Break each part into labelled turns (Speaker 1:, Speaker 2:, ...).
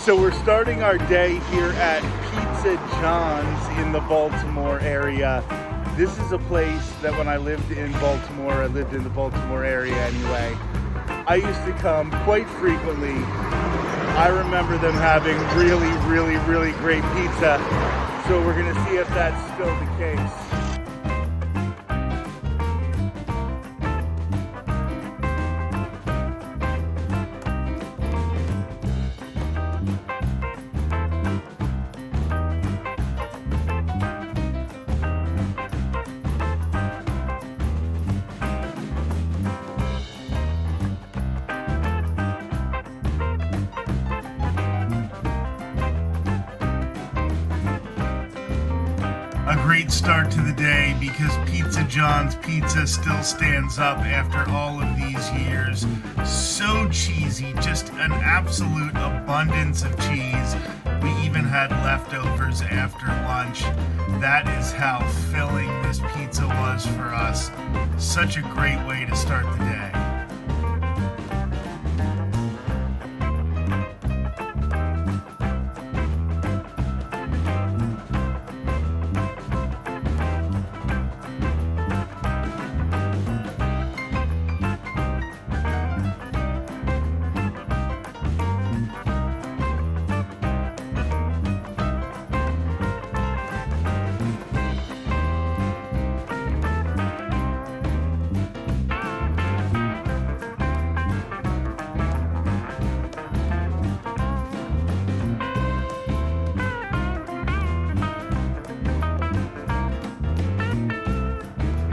Speaker 1: So we're starting our day here at Pizza John's in the Baltimore area. This is a place that when I lived in Baltimore, I lived in the Baltimore area anyway, I used to come quite frequently. I remember them having really great pizza. So we're gonna see if that's still the case. A great start to the day because Pizza John's pizza still stands up after all of these years. So cheesy, just an absolute abundance of cheese. We even had leftovers after lunch. That is how filling this pizza was for us. Such a great way to start the day.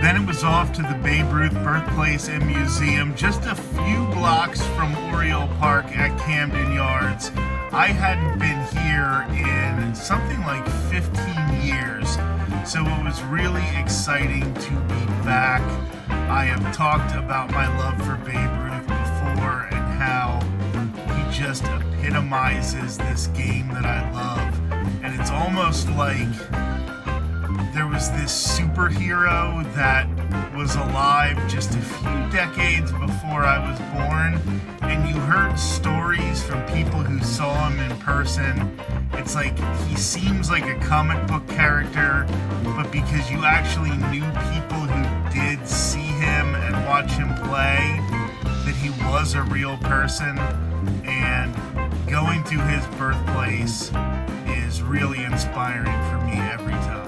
Speaker 1: Then it was off to the Babe Ruth Birthplace and Museum, just a few blocks from Oriole Park at Camden Yards. I hadn't been here in something like 15 years, so it was really exciting to be back. I have talked about my love for Babe Ruth before and how he just epitomizes this game that I love. And it's almost like there was this superhero that was alive just a few decades before I was born, and you heard stories from people who saw him in person. It's like he seems like a comic book character, but because you actually knew people who did see him and watch him play, that he was a real person. And going to his birthplace is really inspiring for me every time.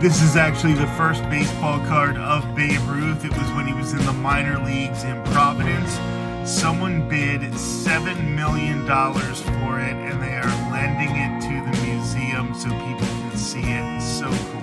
Speaker 1: This is actually the first baseball card of Babe Ruth. It was when he was in the minor leagues in Providence. Someone bid $7 million for it, and they are lending it to the museum so people can see it. It's so cool.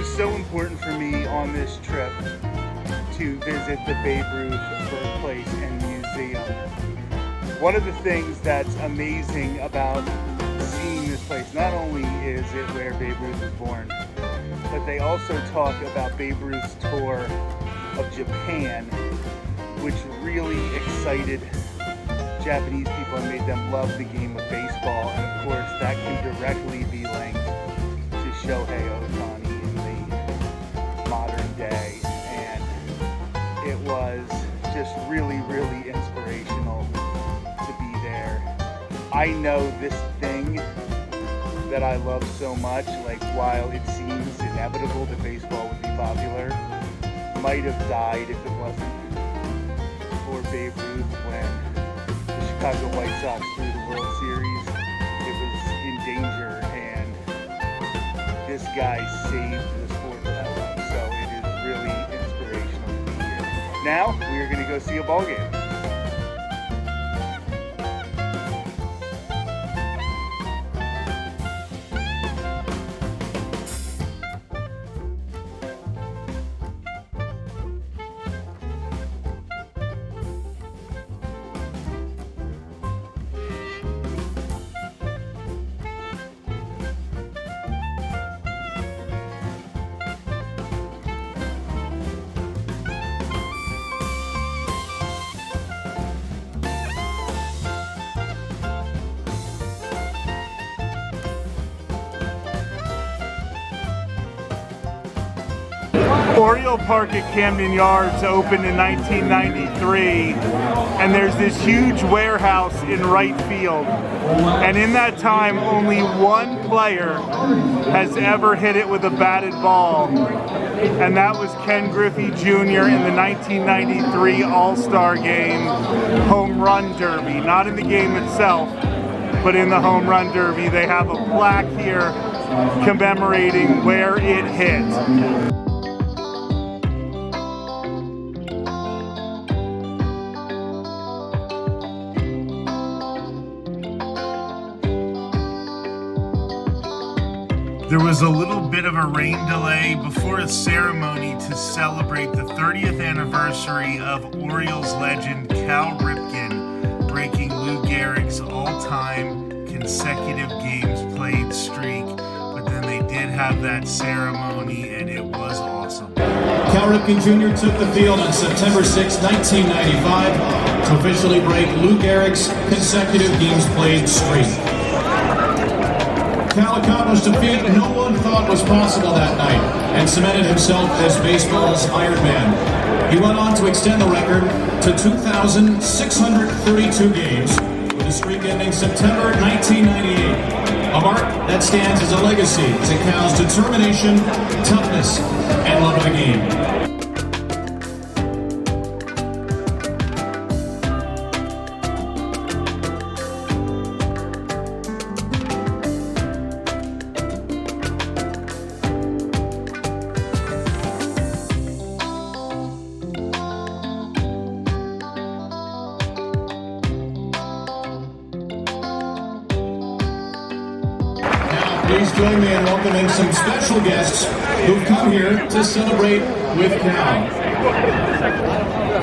Speaker 1: was so important for me on this trip to visit the Babe Ruth Birthplace and Museum. One of the things that's amazing about seeing this place, not only is it where Babe Ruth was born, but they also talk about Babe Ruth's tour of Japan, which really excited Japanese people and made them love the game of baseball. And of course, that can directly be linked to Shohei Ohtani in the modern day. And it was just really, really inspirational to be there. I know this thing that I love so much, like while it seems inevitable that baseball would be popular, might have died if it wasn't for Babe Ruth when the Chicago White Sox threw the World Series. It was in danger, and this guy saved the sport that I love. So it is really inspirational to be here. Now we are going to go see a ball game. Oriole Park at Camden Yards opened in 1993, and there's this huge warehouse in right field. And in that time, only one player has ever hit it with a batted ball, and that was Ken Griffey Jr. in the 1993 All-Star Game Home Run Derby. Not in the game itself, but in the Home Run Derby. They have a plaque here commemorating where it hit. There was a little bit of a rain delay before a ceremony to celebrate the 30th anniversary of Orioles legend Cal Ripken breaking Lou Gehrig's all-time consecutive games played streak. But then they did have that ceremony, and it was awesome.
Speaker 2: Cal Ripken Jr. took the field on September 6, 1995 to officially break Lou Gehrig's consecutive games played streak. Cal accomplished a feat no one thought was possible that night and cemented himself as baseball's Iron Man. He went on to extend the record to 2,632 games, with a streak ending September 1998. A mark that stands as a legacy to Cal's determination, toughness, and love of the game. Please join me in welcoming some special guests who've come here to celebrate with Cal.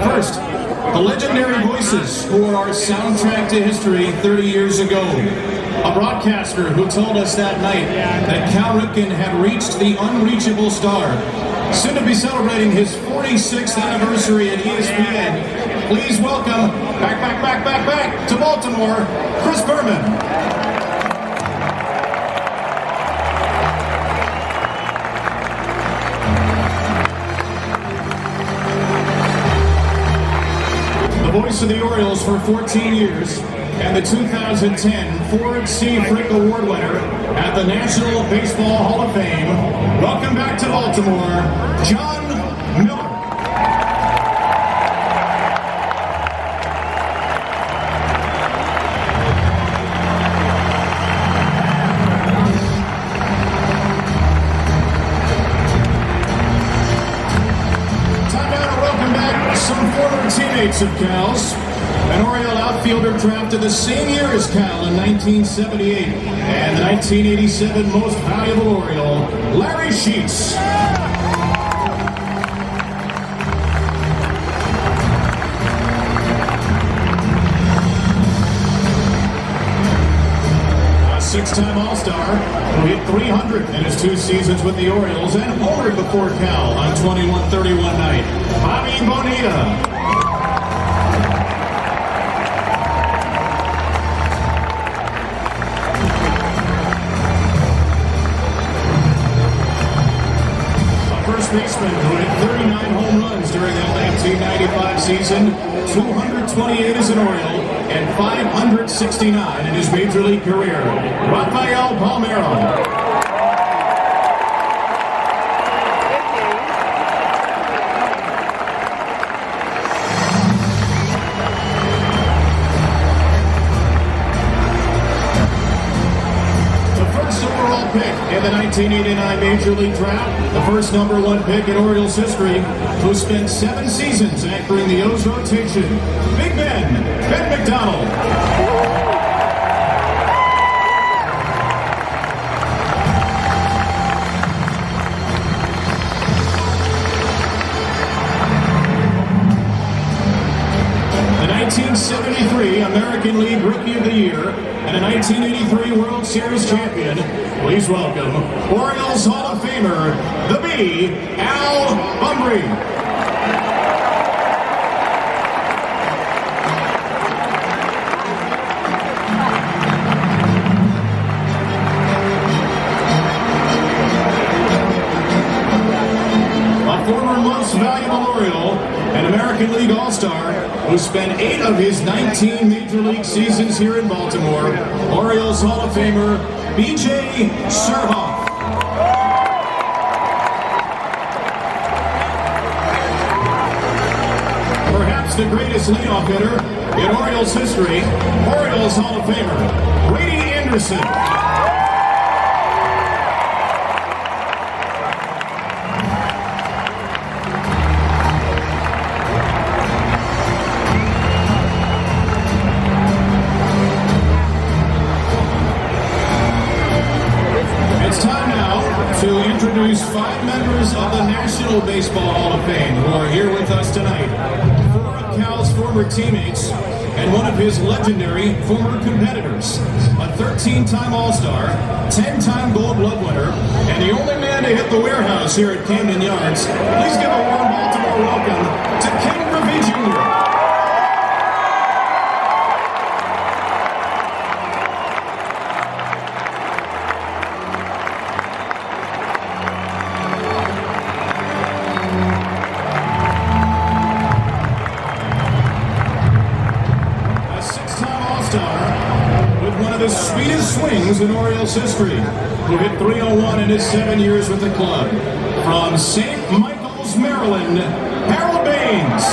Speaker 2: First, the legendary voices who are our soundtrack to history 30 years ago. A broadcaster who told us that night that Cal Ripken had reached the unreachable star. Soon to be celebrating his 46th anniversary at ESPN. Please welcome, back to Baltimore, Chris Berman. The voice of the Orioles for 14 years, and the 2010 Ford C. Frick Award winner at the National Baseball Hall of Fame. Welcome back to Baltimore, John Miller. Time now to welcome back some former teammates of Cal's. An Oriole outfielder drafted the same year as Cal in 1978. And the 1987 Most Valuable Oriole, Larry Sheets. Six-time All-Star who hit 300 in his 2 seasons with the Orioles and homered before Cal on 21-31 night. Bobby Bonilla. First baseman who hit 39 home runs during that 1995 season, 228 as an Oriole, and 569 in his major league career. Rafael Palmeiro. Pick in the 1989 Major League Draft, the first #1 pick in Orioles history, who spent 7 seasons anchoring the O's rotation, Big Ben McDonald. The 1973 American League Rookie of the Year and a 1983 World Series champion. Please welcome Orioles Hall of Famer, the B, Al Bumbry. A former Most Valuable Oriole, an American League All-Star who spent 8 of his 19 Major League seasons here in Baltimore, Orioles Hall of Famer, B.J. Surhoff. Perhaps the greatest leadoff hitter in Orioles history, Orioles Hall of Famer, Brady Anderson. To introduce 5 members of the National Baseball Hall of Fame who are here with us tonight. 4 of Cal's former teammates and one of his legendary former competitors. A 13-time All-Star, 10-time Gold Glove winner, and the only man to hit the warehouse here at Camden Yards. Please give a warm Baltimore welcome to Ken Griffey Jr. The sweetest swings in Orioles history, who hit 301 in his 7 years with the club. From St. Michael's, Maryland, Harold Baines.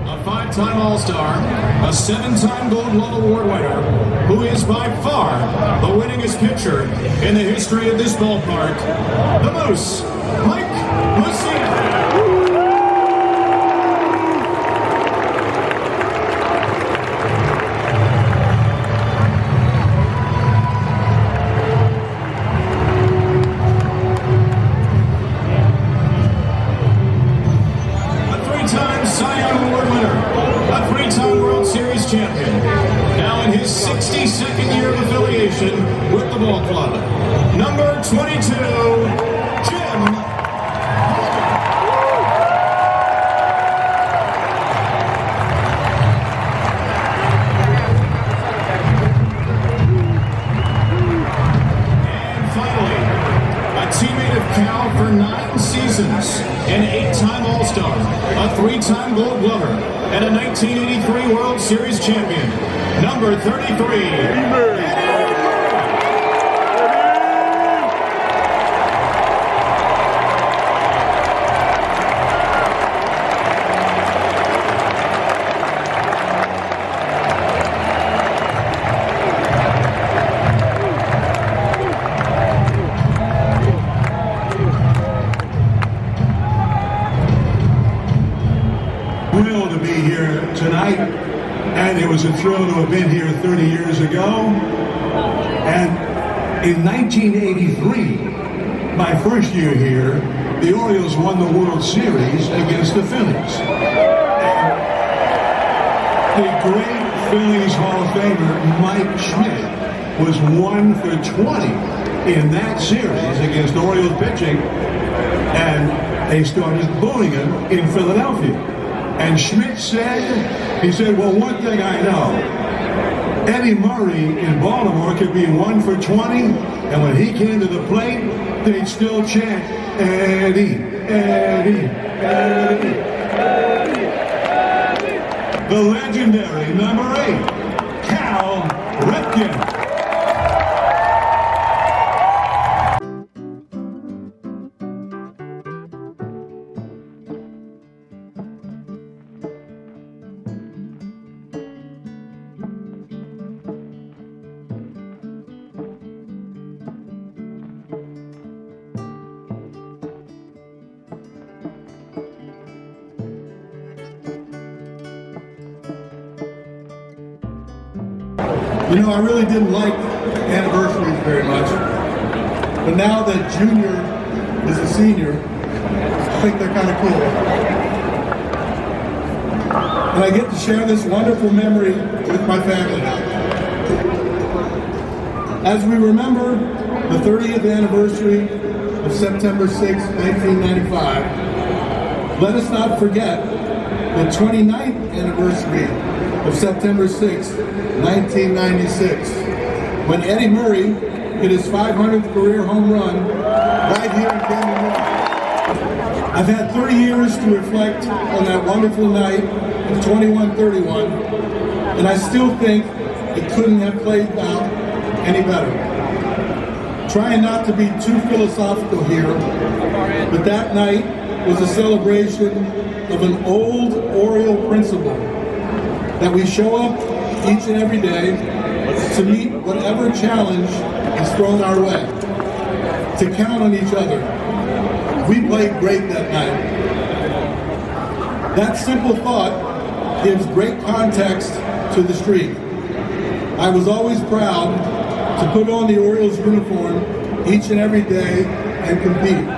Speaker 2: A 5-time All-Star, a 7-time Gold Glove Award winner, who is by far the winningest pitcher in the history of this ballpark, the Moose, Mike Mussina. A 3-time Cy Young Award winner, a 3-time World Series champion, now in his 62nd year of affiliation with the ball club. Number 22, Jim And finally, a teammate of Cal for 9 seasons, an 8-time All-Star, a 3-time Gold Glover, and a 1983 World Series champion. Number 33,
Speaker 3: was a thrill to have been here 30 years ago. And in 1983, my first year here, the Orioles won the World Series against the Phillies. And the great Phillies Hall of Famer Mike Schmidt was 1 for 20 in that series against Orioles pitching, and they started booing him in Philadelphia. And Schmidt said, well, one thing I know, Eddie Murray in Baltimore could be 1 for 20, and when he came to the plate, they'd still chant, Eddie, Eddie, Eddie, Eddie. The legendary number 8, Cal Ripken.
Speaker 4: You know, I really didn't like anniversaries very much, but now that Junior is a senior, I think they're kind of cool. And I get to share this wonderful memory with my family now. As we remember the 30th anniversary of September 6, 1995, let us not forget the 29th anniversary of September 6, 1996, when Eddie Murray hit his 500th career home run right here in Camden Yards. I've had 30 years to reflect on that wonderful night of 21-31, and I still think it couldn't have played out any better. Trying not to be too philosophical here, but that night was a celebration of an old Oriole principle that we show up each and every day to meet whatever challenge is thrown our way, to count on each other. We played great that night. That simple thought gives great context to the streak. I was always proud to put on the Orioles uniform each and every day and compete.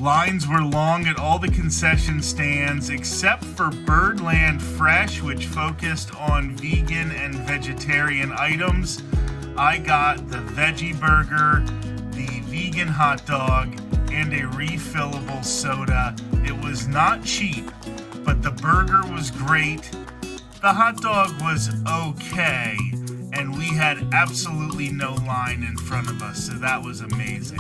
Speaker 1: Lines were long at all the concession stands except for Birdland Fresh, which focused on vegan and vegetarian items. I got the veggie burger, the vegan hot dog, and a refillable soda. It was not cheap, but the burger was great. The hot dog was okay, and we had absolutely no line in front of us, so that was amazing.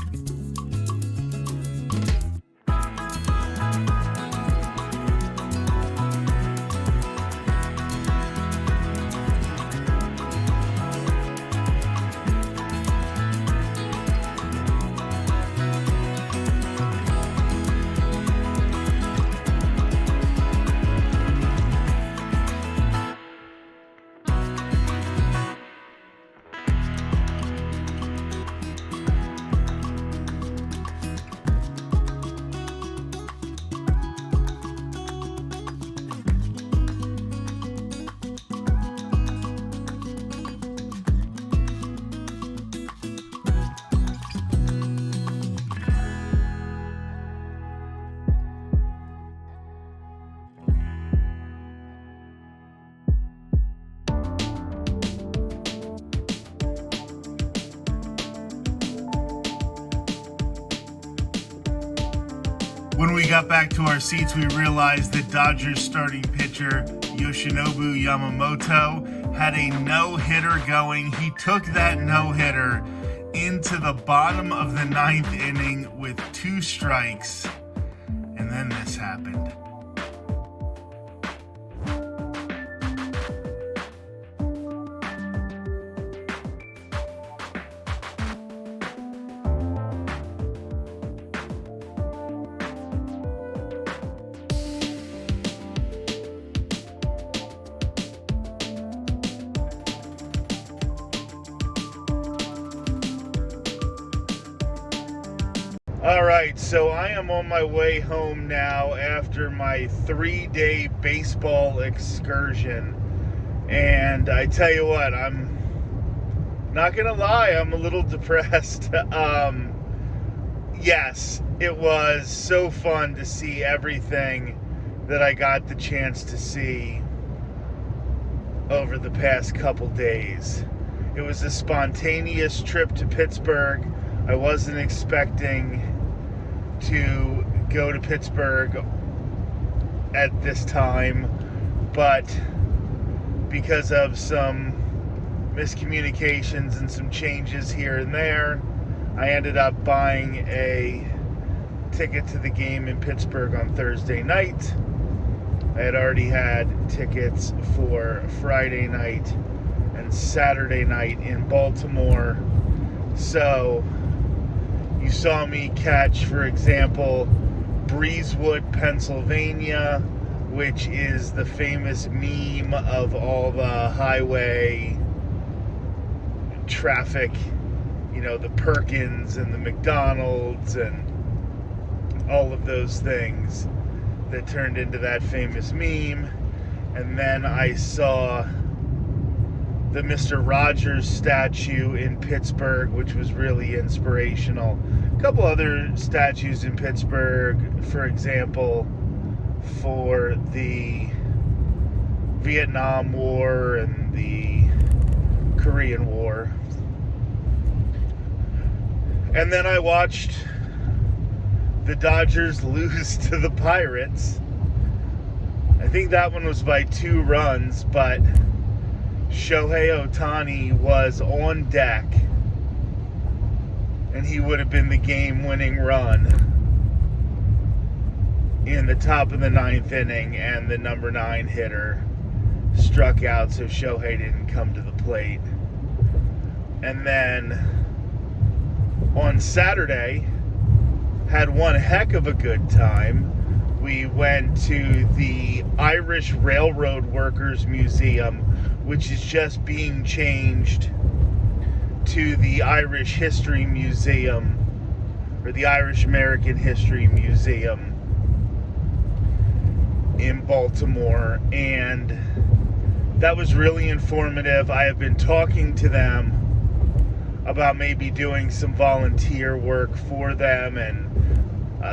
Speaker 1: When we got back to our seats, we realized that Dodgers starting pitcher Yoshinobu Yamamoto had a no-hitter going. He took that no-hitter into the bottom of the 9th inning with 2 strikes, and then this happened. All right, so I am on my way home now after my 3-day baseball excursion. And I tell you what, I'm not gonna lie, I'm a little depressed. Yes, it was so fun to see everything that I got the chance to see over the past couple days. It was a spontaneous trip to Pittsburgh. I wasn't expecting to go to Pittsburgh at this time, but because of some miscommunications and some changes here and there, I ended up buying a ticket to the game in Pittsburgh on Thursday night. I had already had tickets for Friday night and Saturday night in Baltimore, so you saw me catch, for example, Breezewood, Pennsylvania, which is the famous meme of all the highway traffic, you know, the Perkins and the McDonald's and all of those things that turned into that famous meme. And then I saw the Mr. Rogers statue in Pittsburgh, which was really inspirational. A couple other statues in Pittsburgh, for example, for the Vietnam War and the Korean War. And then I watched the Dodgers lose to the Pirates. I think that one was by 2 runs, but Shohei Ohtani was on deck, and he would have been the game-winning run in the top of the 9th inning, and the number 9 hitter struck out, so Shohei didn't come to the plate. And then on Saturday, had one heck of a good time. We went to the Irish Railroad Workers Museum, which is just being changed to the Irish History Museum, or the Irish American History Museum in Baltimore, and that was really informative. I have been talking to them about maybe doing some volunteer work for them, and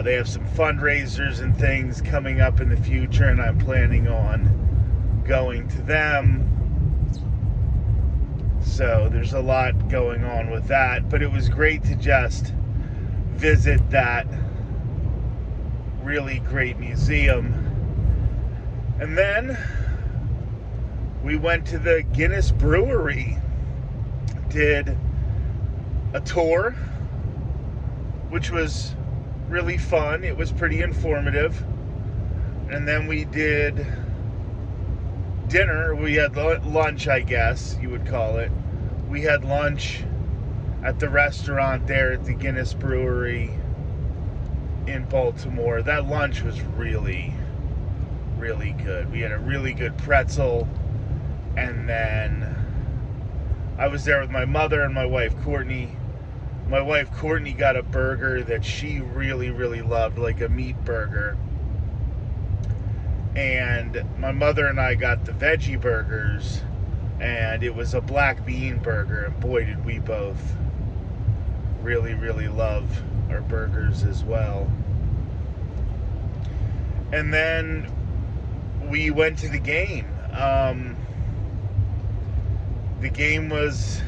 Speaker 1: they have some fundraisers and things coming up in the future, and I'm planning on going to them. So there's a lot going on with that, but it was great to just visit that really great museum. And then we went to the Guinness Brewery, did a tour, which was really fun. It was pretty informative. And then we did dinner. We had lunch, I guess you would call it. We had lunch at the restaurant there at the Guinness Brewery in Baltimore. That lunch was really, really good. We had a really good pretzel, and then I was there with my mother and my wife Courtney. My wife Courtney got a burger that she really, really loved, like a meat burger. And my mother and I got the veggie burgers, and it was a black bean burger, and boy did we both really, really love our burgers as well. And then we went to the game. The game was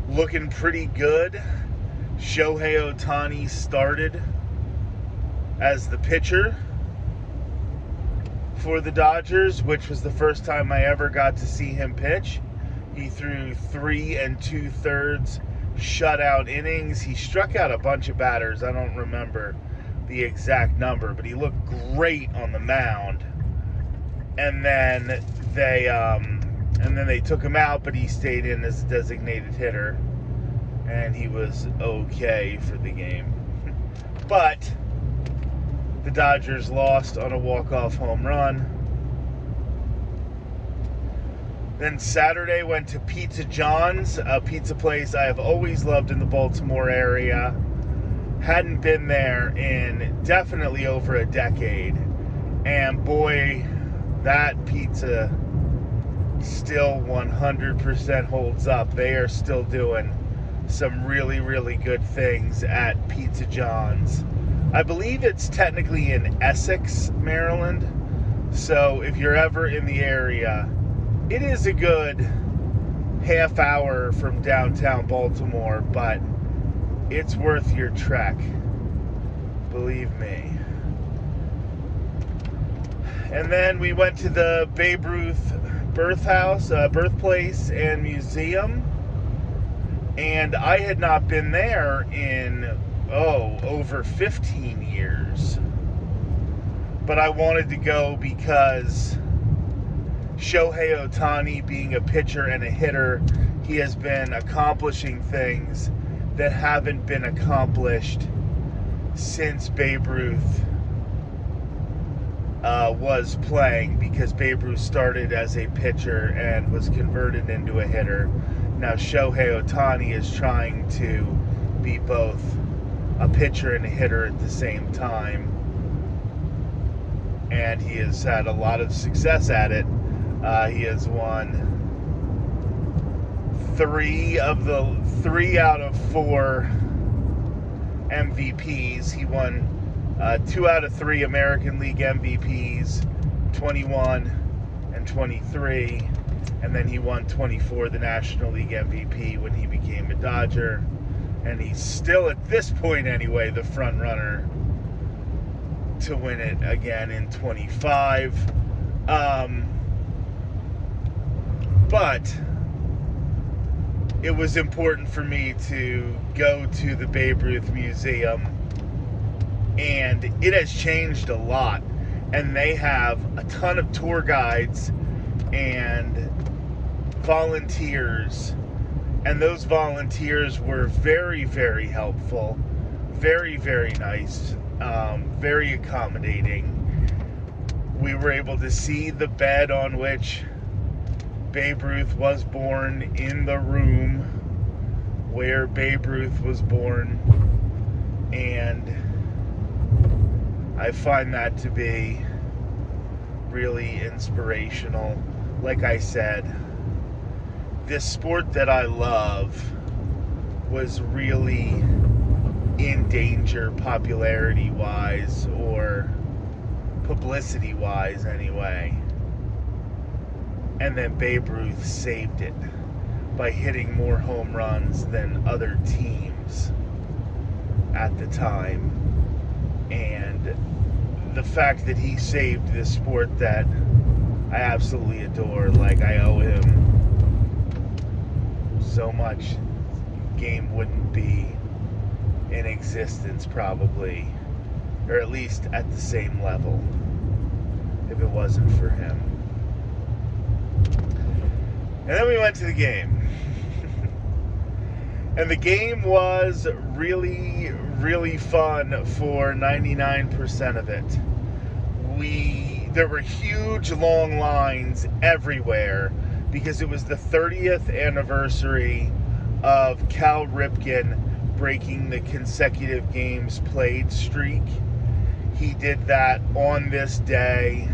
Speaker 1: looking pretty good. Shohei Ohtani started as the pitcher for the Dodgers, which was the first time I ever got to see him pitch. He threw 3 2/3 shutout innings. He struck out a bunch of batters. I don't remember the exact number, but he looked great on the mound. And then they took him out, but he stayed in as a designated hitter, and he was okay for the game. But the Dodgers lost on a walk-off home run. Then Saturday went to Pizza John's, a pizza place I have always loved in the Baltimore area. Hadn't been there in definitely over a decade. And boy, that pizza still 100% holds up. They are still doing some really, really good things at Pizza John's. I believe it's technically in Essex, Maryland. So if you're ever in the area, it is a good half hour from downtown Baltimore, but it's worth your trek, believe me. And then we went to the Babe Ruth Birthplace and Museum, and I had not been there in over 15 years, but I wanted to go because Shohei Ohtani, being a pitcher and a hitter, he has been accomplishing things that haven't been accomplished since Babe Ruth was playing, because Babe Ruth started as a pitcher and was converted into a hitter. Now Shohei Ohtani is trying to be both a pitcher and a hitter at the same time, and he has had a lot of success at it. He has won 3 out of 4 MVPs. He won 2 out of 3 American League MVPs, 21 and 23, and then he won 24, the National League MVP, when he became a Dodger. And he's still, at this point anyway, the front runner to win it again in 25. But it was important for me to go to the Babe Ruth Museum, and it has changed a lot. And they have a ton of tour guides and volunteers, and those volunteers were very, very helpful, very, very nice, very accommodating. We were able to see the bed on which Babe Ruth was born in the room where Babe Ruth was born, and I find that to be really inspirational. Like I said, this sport that I love was really in danger popularity-wise, or publicity-wise anyway. And then Babe Ruth saved it by hitting more home runs than other teams at the time. And the fact that he saved this sport that I absolutely adore, like, I owe him so much. Game wouldn't be in existence probably, or at least at the same level, if it wasn't for him. And then we went to the game. And the game was really, really fun for 99% of it. There were huge long lines everywhere because it was the 30th anniversary of Cal Ripken breaking the consecutive games played streak. He did that on this day.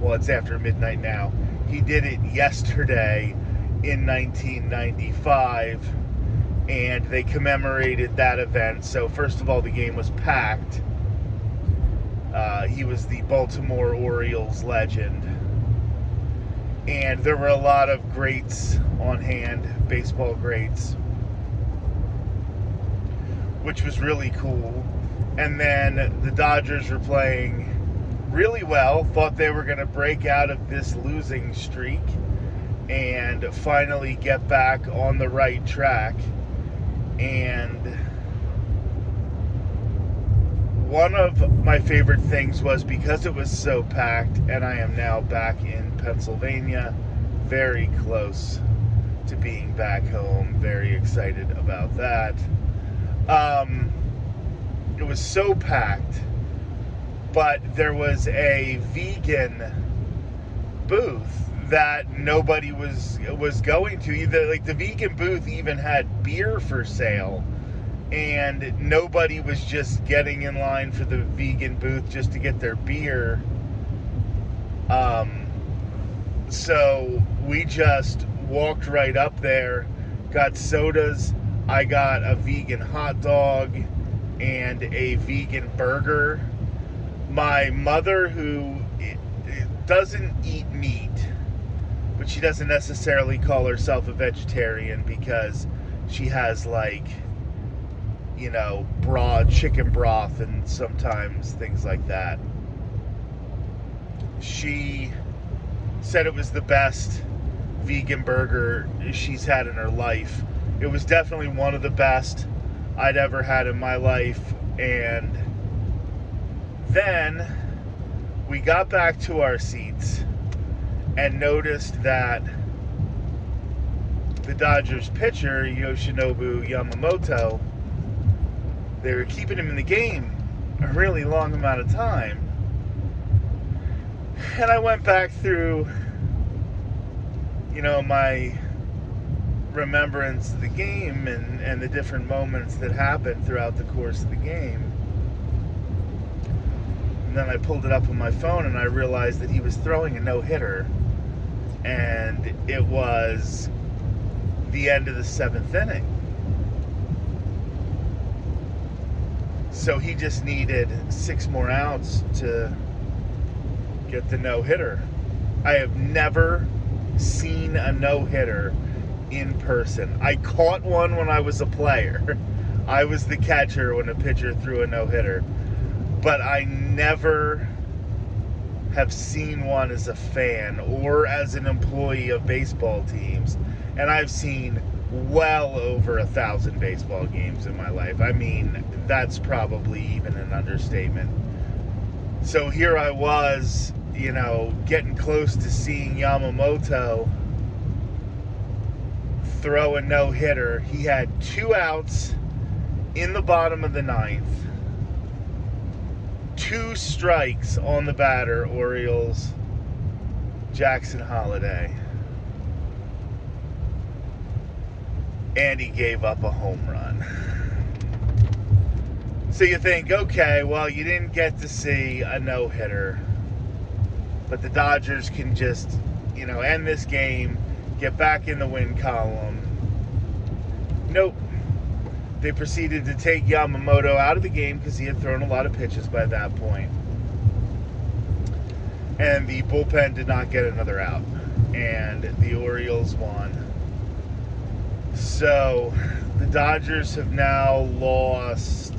Speaker 1: Well, it's after midnight now. He did it yesterday in 1995, and they commemorated that event. So first of all, the game was packed. He was the Baltimore Orioles legend, and there were a lot of greats on hand, baseball greats, which was really cool. And then the Dodgers were playing really well, thought they were going to break out of this losing streak and finally get back on the right track. And one of my favorite things was because it was so packed, and I am now back in Pennsylvania, very close to being back home, very excited about that. It was so packed, but there was a vegan booth that nobody was going to. Either, like, the vegan booth even had beer for sale, and nobody was just getting in line for the vegan booth just to get their beer. So we just walked right up there, got sodas. I got a vegan hot dog and a vegan burger. My mother, who doesn't eat meat, but she doesn't necessarily call herself a vegetarian because she has, like, you know, chicken broth and sometimes things like that. She said it was the best vegan burger she's had in her life. It was definitely one of the best I'd ever had in my life. And then we got back to our seats and noticed that the Dodgers pitcher, Yoshinobu Yamamoto, they were keeping him in the game a really long amount of time. And I went back through, my remembrance of the game and the different moments that happened throughout the course of the game. And then I pulled it up on my phone and I realized that he was throwing a no-hitter. And it was the end of the 7th inning. So he just needed 6 more outs to get the no-hitter. I have never seen a no-hitter in person. I caught one when I was a player. I was the catcher when a pitcher threw a no-hitter. But I never have seen one as a fan or as an employee of baseball teams. And I've seen well over 1,000 baseball games in my life. I mean, that's probably even an understatement. So here I was, getting close to seeing Yamamoto throw a no-hitter. He had 2 outs in the bottom of the 9th. 2 strikes on the batter, Orioles, Jackson Holliday. And he gave up a home run. So you think, okay, well, you didn't get to see a no-hitter, but the Dodgers can just, end this game, get back in the win column. Nope. They proceeded to take Yamamoto out of the game because he had thrown a lot of pitches by that point. And the bullpen did not get another out. And the Orioles won. So the Dodgers have now lost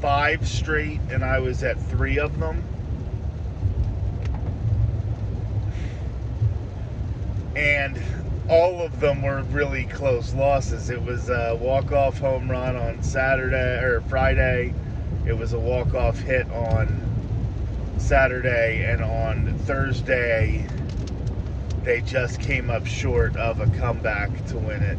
Speaker 1: 5 straight, and I was at 3 of them. And all of them were really close losses. It was a walk-off home run on Friday. It was a walk-off hit on Saturday, and on Thursday they just came up short of a comeback to win it.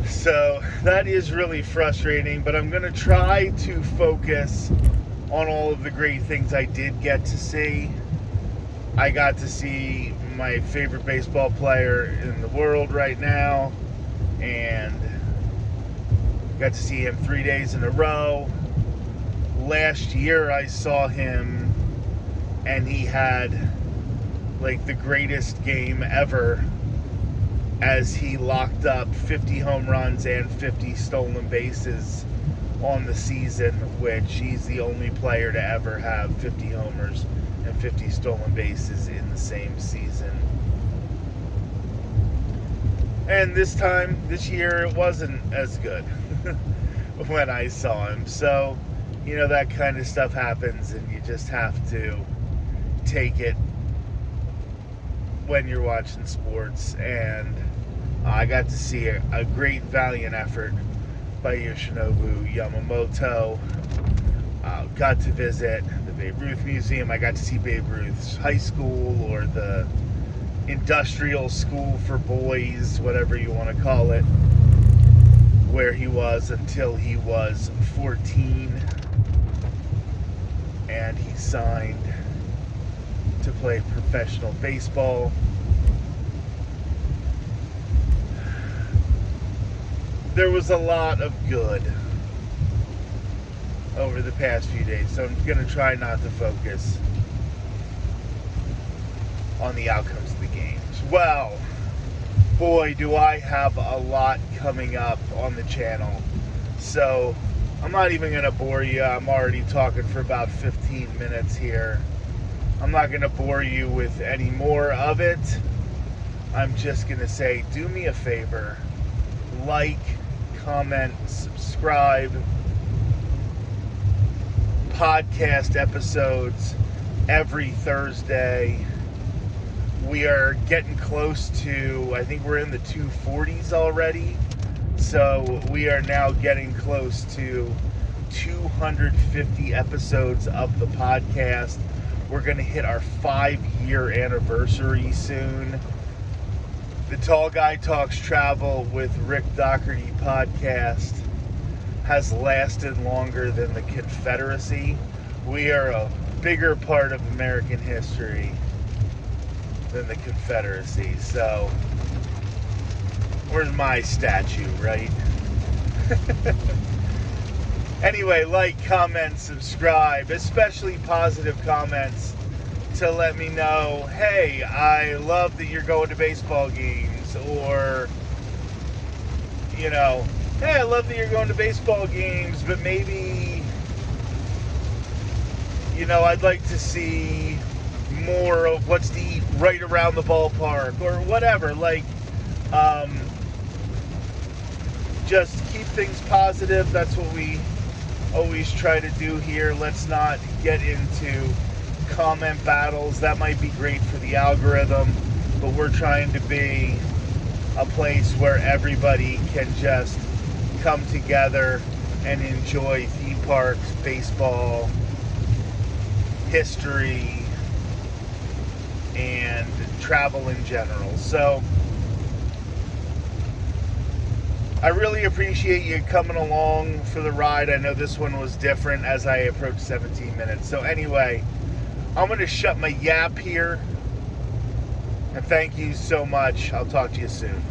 Speaker 1: So that is really frustrating, but I'm going to try to focus on all of the great things I did get to see. I got to see my favorite baseball player in the world right now, and got to see him 3 days in a row. Last year I saw him, and he had like the greatest game ever, as he locked up 50 home runs and 50 stolen bases on the season, which he's the only player to ever have 50 homers and 50 stolen bases in the same season. And this year, it wasn't as good when I saw him. So, that kind of stuff happens, and you just have to take it when you're watching sports. And I got to see a great, valiant effort by Yoshinobu Yamamoto. Got to visit the Babe Ruth Museum. I got to see Babe Ruth's high school, or the industrial school for boys, whatever you want to call it, where he was until he was 14, and he signed to play professional baseball. There was a lot of good over the past few days, so I'm going to try not to focus on the outcomes of the games. Well, boy, do I have a lot coming up on the channel. So I'm not even going to bore you. I'm already talking for about 15 minutes here. I'm not going to bore you with any more of it. I'm just going to say, do me a favor. Like, comment, subscribe. Podcast episodes every Thursday. We are getting close to, I think we're in the 240s already. So we are now getting close to 250 episodes of the podcast. We're going to hit our 5-year anniversary soon. The Tall Guy Talks Travel with Rick Doherty podcast has lasted longer than the Confederacy. We are a bigger part of American history than the Confederacy. So, where's my statue, right? Anyway, like, comment, subscribe, especially positive comments to let me know, hey, I love that you're going to baseball games, or, hey, I love that you're going to baseball games, but maybe, I'd like to see more of what's to eat right around the ballpark, or whatever. Just keep things positive. That's what we always try to do here. Let's not get into comment battles. That might be great for the algorithm, but we're trying to be a place where everybody can just come together and enjoy theme parks, baseball, history, and travel in general. So I really appreciate you coming along for the ride. I know this one was different as I approached 17 minutes. So anyway, I'm going to shut my yap here. And thank you so much. I'll talk to you soon.